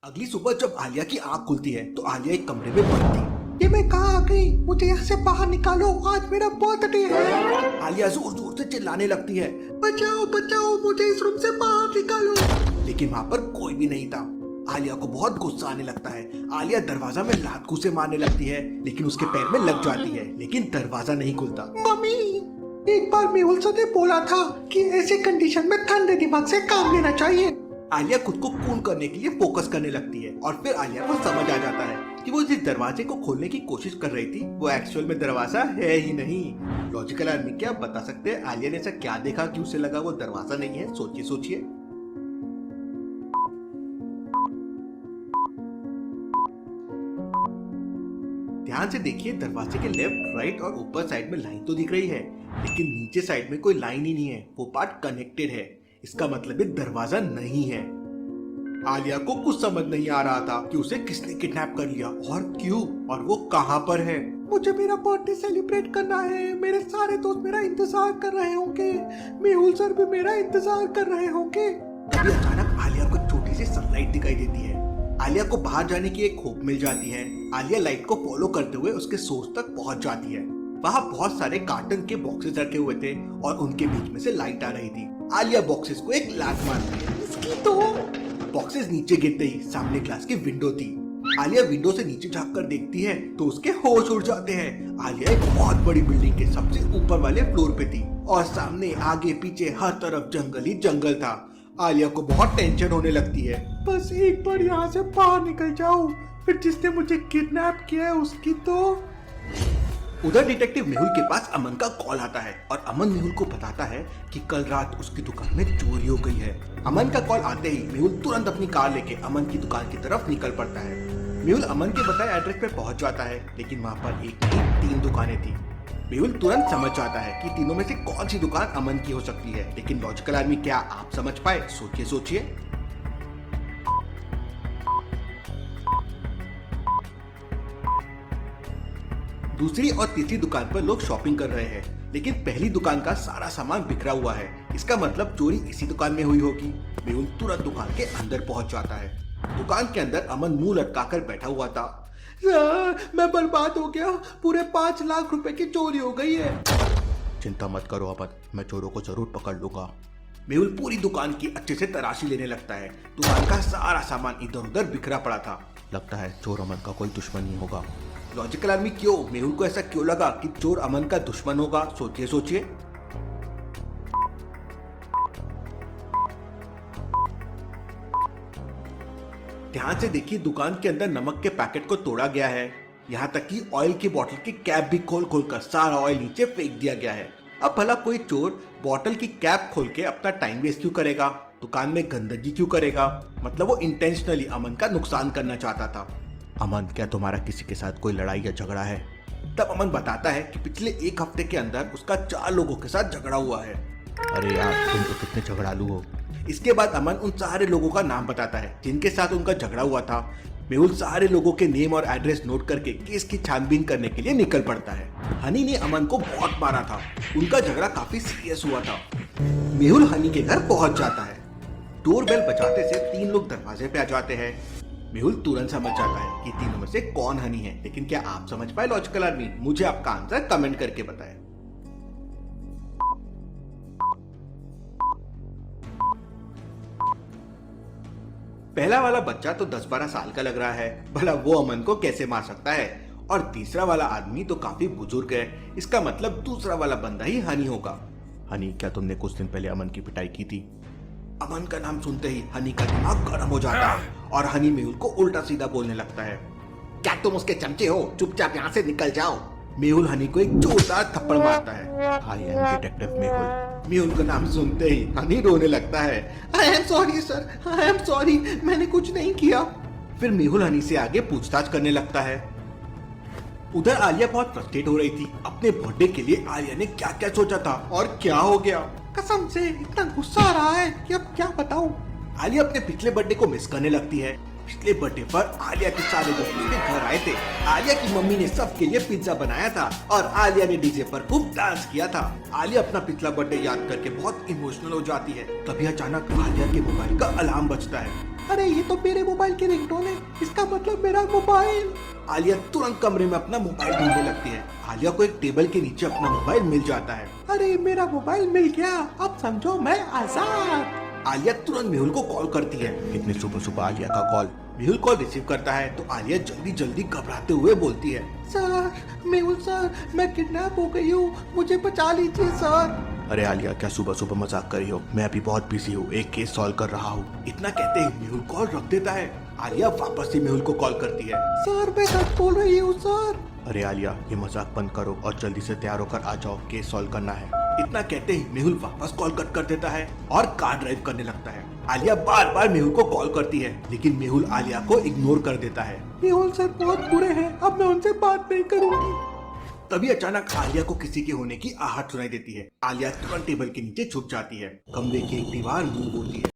अगली सुबह जब आलिया की आंख खुलती है तो आलिया एक कमरे में बंद थी। ये मैं कहाँ आ गई? मुझे यहाँ से बाहर निकालो, आज मेरा बर्थडे है। आलिया जोर जोर से चिल्लाने लगती है, बचाओ बचाओ, मुझे इस रूम से बाहर निकालो। लेकिन वहाँ पर कोई भी नहीं था। आलिया को बहुत गुस्सा आने लगता है। आलिया दरवाजा में लात घूंसे मारने लगती है, लेकिन उसके पैर में लग जाती है, लेकिन दरवाजा नहीं खुलता। मम्मी, एक बार मेहुल सर ने बोला था कि ऐसे कंडीशन में ठंडे दिमाग से काम लेना चाहिए। आलिया खुद को कूल करने के लिए फोकस करने लगती है और फिर आलिया को समझ आ जाता है कि वो जिस दरवाजे को खोलने की कोशिश कर रही थी वो एक्चुअल में दरवाजा है ही नहीं। लॉजिकल आदमी क्या बता सकते हैं आलिया ने ऐसा क्या देखा कि उसे लगा वो दरवाजा नहीं है? सोचिए सोचिए। ध्यान से देखिए, दरवाजे के लेफ्ट, राइट और ऊपर साइड में लाइन तो दिख रही है, लेकिन नीचे साइड में कोई लाइन ही नहीं है। वो पार्ट कनेक्टेड है। इसका मतलब है दरवाजा नहीं है। आलिया को कुछ समझ नहीं आ रहा था कि उसे किसने किडनैप कर लिया और क्यों, और वो कहाँ पर है। मुझे मेरा बर्थडे सेलिब्रेट करना है। मेरे सारे दोस्त मेरा इंतजार कर रहे होंगे। मेहुल सर भी मेरा इंतजार कर रहे होंगे। तभी अचानक आलिया को छोटी सी सनलाइट दिखाई देती है। आलिया को बाहर जाने की एक होप मिल जाती है। आलिया लाइट को फॉलो करते हुए उसके सोर्स तक पहुंच जाती है। वहाँ बहुत सारे कार्टन के बॉक्सेस रखे हुए थे और उनके बीच में से लाइट आ रही थी। आलिया बॉक्सेस को एक लात मारती है। इसकी तो बॉक्सेस नीचे गिरते ही सामने ग्लास की विंडो थी। आलिया विंडो से नीचे झांक कर देखती है तो उसके होश उड़ जाते हैं। आलिया एक बहुत बड़ी बिल्डिंग के सबसे ऊपर वाले फ्लोर पे थी और सामने आगे पीछे हर तरफ जंगल ही जंगल था। आलिया को बहुत टेंशन होने लगती है। बस एक बार यहाँ से बाहर निकल जाऊं, फिर जिसने मुझे किडनैप किया है उसकी तो। उधर डिटेक्टिव मेहुल के पास अमन का कॉल आता है और अमन मेहुल को बताता है कि कल रात उसकी दुकान में चोरी हो गई है। अमन का कॉल आते ही मेहुल तुरंत अपनी कार लेके अमन की दुकान की तरफ निकल पड़ता है। मेहुल अमन के बताए एड्रेस पे पहुंच जाता है, लेकिन वहाँ पर एक नहीं 3 दुकानें थी। मेहुल तुरंत समझ जाता है कि तीनों में से कौन सी दुकान अमन की हो सकती है, लेकिन लॉजिकल आदमी क्या आप समझ पाए? सोचिए सोचिए। दूसरी और तीसरी दुकान पर लोग शॉपिंग कर रहे हैं, लेकिन पहली दुकान का सारा सामान बिखरा हुआ है। इसका मतलब चोरी इसी दुकान में हुई होगी। मेहुल तुरंत दुकान के अंदर पहुंच जाता है। दुकान के अंदर अमन मुंह लटकाकर बैठा हुआ था। मैं बर्बाद हो गया, पूरे 5 लाख रुपए की चोरी हो गई है। चिंता मत करो अमन, मैं चोरों को जरूर पकड़ लूंगा। मेहुल पूरी दुकान की अच्छे से तलाशी लेने लगता है। दुकान का सारा सामान इधर उधर बिखरा पड़ा था। लगता है चोर अमन का कोई दुश्मन ही होगा। लॉजिकल आदमी क्यों? मेहुल को ऐसा क्यों लगा कि चोर अमन का दुश्मन होगा? सोचिए सोचिए। ध्यान से देखिए, दुकान के अंदर नमक के पैकेट को तोड़ा गया है। यहाँ तक कि ऑयल की बोतल की कैप भी खोल खोल कर सारा ऑयल नीचे फेंक दिया गया है। अब भला कोई चोर बोतल की कैप खोल के अपना टाइम वेस्ट क्यों करेगा? दुकान में गंदगी क्यों करेगा? मतलब वो इंटेंशनली अमन का नुकसान करना चाहता था। अमन, क्या तुम्हारा किसी के साथ कोई लड़ाई या झगड़ा है? तब अमन बताता है कि पिछले 1 हफ्ते के अंदर उसका 4 लोगों के साथ झगड़ा हुआ है। अरे यार, तुम तो कितने झगड़ालू हो। इसके बाद अमन उन सारे लोगों का नाम बताता है जिनके साथ उनका झगड़ा हुआ था। मेहुल सारे लोगों के नेम और एड्रेस नोट करके केस की छानबीन करने के लिए निकल पड़ता है। हनी ने अमन को बहुत मारा था। उनका झगड़ा काफी सीरियस हुआ था। मेहुल हनी के घर पहुंच जाता है। डोरबेल बजाते से 3 लोग दरवाजे पे आ जाते हैं। मेहुल तुरंत समझ जाता है कि तीनों में से कौन हनी है, लेकिन क्या आप समझ पाए लॉजिकल आदमी? मुझे आपका आंसर कमेंट करके बताएं। पहला वाला बच्चा तो 10-12 साल का लग रहा है, भला वो अमन को कैसे मार सकता है? और तीसरा वाला आदमी तो काफी बुजुर्ग है। इसका मतलब दूसरा वाला बंदा ही हनी होगा। हनी, क्या तुमने कुछ दिन पहले अमन की पिटाई की थी? अमन का नाम सुनते ही हनी का दिमाग गर्म हो जाता है और हनी मेहुल को उल्टा सीधा बोलने लगता है। क्या तुम उसके चमचे हो? चुपचाप यहाँ से निकल जाओ। मेहुल हनी को एक जोरदार थप्पड़ मारता है। I am detective Mehul. Mehul का नाम सुनते ही हनी रोने लगता है। I am sorry sir, I am sorry, मैंने कुछ नहीं किया। फिर मेहुल हनी से आगे पूछताछ करने लगता है। उधर आलिया बहुत फ्रस्ट्रेट हो रही थी। अपने बर्थडे के लिए आलिया ने क्या क्या सोचा था और क्या हो गया। कसम से इतना गुस्सा आ रहा है कि अब क्या बताऊं। आलिया अपने पिछले बर्थडे को मिस करने लगती है। पिछले बर्थडे पर आलिया के सारे दोस्त उसके घर आए थे। आलिया की मम्मी ने सबके लिए पिज्जा बनाया था और आलिया ने डीजे पर खूब डांस किया था। आलिया अपना पिछला बर्थडे याद करके बहुत इमोशनल हो जाती है। तभी अचानक आलिया के मोबाइल का अलार्म बजता है। अरे ये तो मेरे मोबाइल की रिंगटोन है, इसका मतलब मेरा मोबाइल। आलिया तुरंत कमरे में अपना मोबाइल ढूंढने लगती है। आलिया को एक टेबल के नीचे अपना मोबाइल मिल जाता है। अरे मेरा मोबाइल मिल गया, अब समझो मैं आजाद। आलिया तुरंत मेहुल को कॉल करती है। इतने सुबह सुबह आलिया का कॉल। मेहुल कॉल रिसीव करता है तो आलिया जल्दी जल्दी घबराते हुए बोलती है, सर, मेहुल सर, मैं किडनैप हो गई हूँ, मुझे बचा लीजिए सर। अरे आलिया, क्या सुबह सुबह मजाक कर रही हो? मैं अभी बहुत बिजी हूँ, एक केस सॉल्व कर रहा हूँ। इतना कहते ही मेहुल कॉल रख देता है। आलिया वापस से मेहुल को कॉल करती है। सर, मैं सच बोल रही हूँ सर। अरे आलिया, ये मजाक बंद करो और जल्दी से तैयार होकर आ जाओ, केस सॉल्व करना है। इतना कहते ही मेहुल वापस कॉल कट कर देता है और कार ड्राइव करने लगता है। आलिया बार बार मेहुल को कॉल करती है, लेकिन मेहुल आलिया को इग्नोर कर देता है। मेहुल सर बहुत बुरे हैं, अब मैं उनसे बात नहीं करूंगी। तभी अचानक आलिया को किसी के होने की आहट सुनाई देती है। आलिया तुरंत टेबल के नीचे छुप जाती है। कमरे की एक दीवार मूव होती है